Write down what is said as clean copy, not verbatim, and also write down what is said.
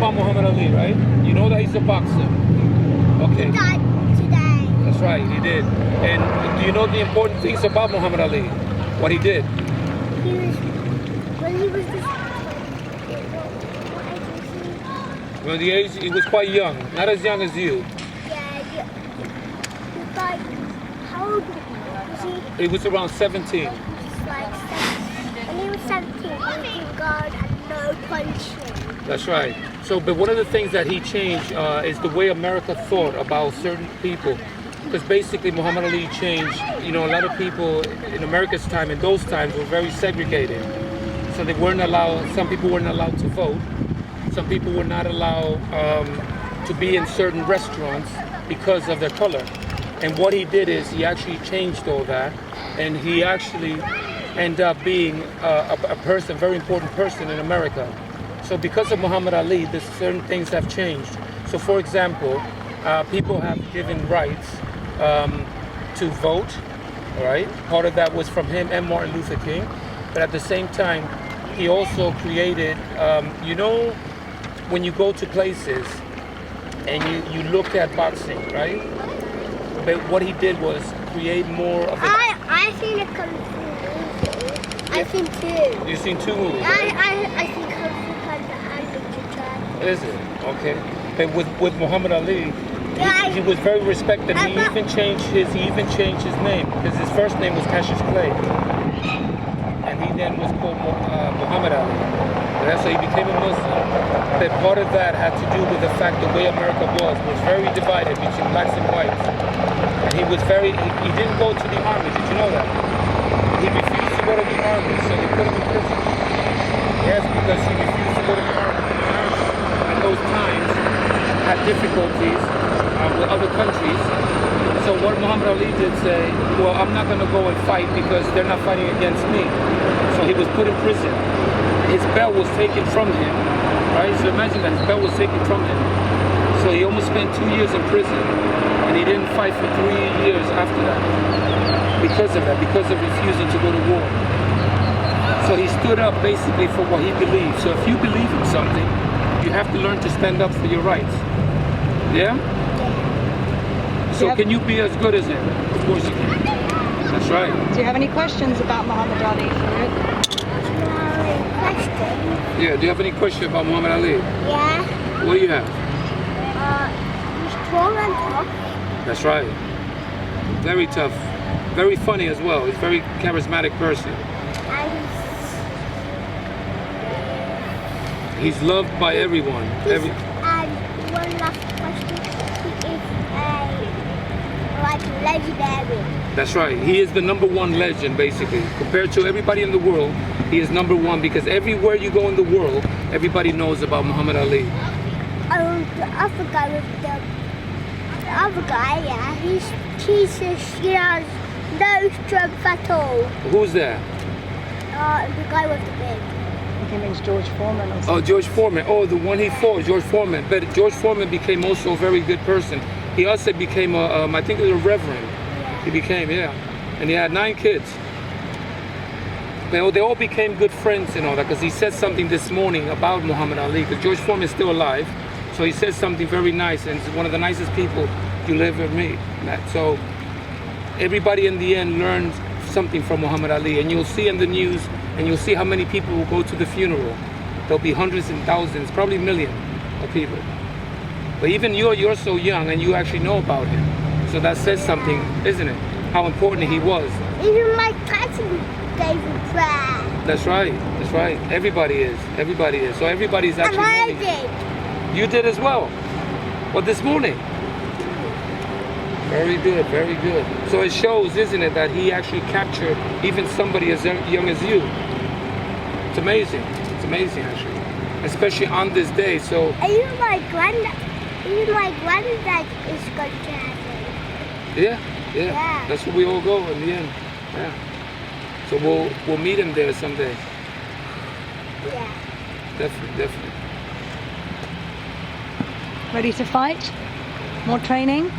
about Muhammad Ali, right? You know that he's a boxer. Okay. He died today. That's right, he did. And do you know the important things about Muhammad Ali? What he did? When he was this, Well, the age, he was quite young. Not as young as you. yeah, he was like, how old was he? He was around 17. Like when he was 17, he was in guard and no punching. That's right. So, but one of the things that he changed is the way America thought about certain people. Because basically Muhammad Ali changed, you know, a lot of people in America's time, in those times, were very segregated. So they weren't allowed, some people weren't allowed to vote. Some people were not allowed to be in certain restaurants because of their color. And what he did is he actually changed all that. And he actually ended up being a person, a very important person in America. So because of Muhammad Ali, there's certain things have changed. So for example, people have given rights to vote, all right? Part of that was from him and Martin Luther King. But at the same time, he also created, you know, when you go to places and you look at boxing, right? But what he did was create more of a... I seen a Kung Fu movie. I've seen two. You've seen two movies, right? I seen Kung Fu Panda and Little China. Is it? Okay. But with Muhammad Ali, Yeah, he was very respected. He even changed his name because his first name was Cassius Clay, and he then was called Muhammad Ali. And that's how he became a Muslim. But part of that had to do with the fact the way America was very divided between blacks and whites. And he was he didn't go to the army. Did you know that? He refused to go to the army, so they put him in prison. Yes, because he refused to go to the army. America, at those times, had difficulties with other countries. So what Muhammad Ali did say, well, I'm not going to go and fight because they're not fighting against me. So he was put in prison. His belt was taken from him, right? So imagine that his belt was taken from him. So he almost spent 2 years in prison, and he didn't fight for 3 years after that. Because of that, because of refusing to go to war. So he stood up basically for what he believed. So if you believe in something, you have to learn to stand up for your rights. Yeah? So can you be as good as him? Of course you can. That's right. Do you have any questions about Muhammad Ali, Farid? question. Yeah, do you have any question about Muhammad Ali? Yeah. What do you have? He's strong and tough. That's right. Very tough. Very funny as well. He's a very charismatic person. And He's loved by everyone. and one last question. He is like legendary. That's right. He is the #1 legend, basically. Compared to everybody in the world, he is #1 because everywhere you go in the world, everybody knows about Muhammad Ali. The other guy with the other guy, yeah, he has no strength at all. Who's that? The guy with the beard. I think it means George Foreman or something. Oh, George Foreman. Oh, the one he fought, George Foreman. But George Foreman became also a very good person. He also became I think it was a reverend. Yeah. He became, yeah. And he had 9 kids. They all became good friends and all that because he said something this morning about Muhammad Ali because George Foreman is still alive. So he said something very nice and he's one of the nicest people you'll ever meet. So everybody in the end learned something from Muhammad Ali, and you'll see in the news and you'll see how many people will go to the funeral. There'll be hundreds and thousands, probably millions of people. But even you're so young and you actually know about him. So that says something, isn't it? How important he was. Even Mike Tyson gave him prayer. That's right. That's right. Everybody is. Everybody is. So everybody's actually And I mourning. did. You did as well. Well, this morning. Very good. Very good. So it shows, isn't it, that he actually captured even somebody as young as you. It's amazing. It's amazing, actually. Especially on this day. So. Even my granddad is going to heaven. Yeah. That's where we all go in the end. Yeah. So we'll meet him there someday. Yeah. Definitely. Ready to fight? More training?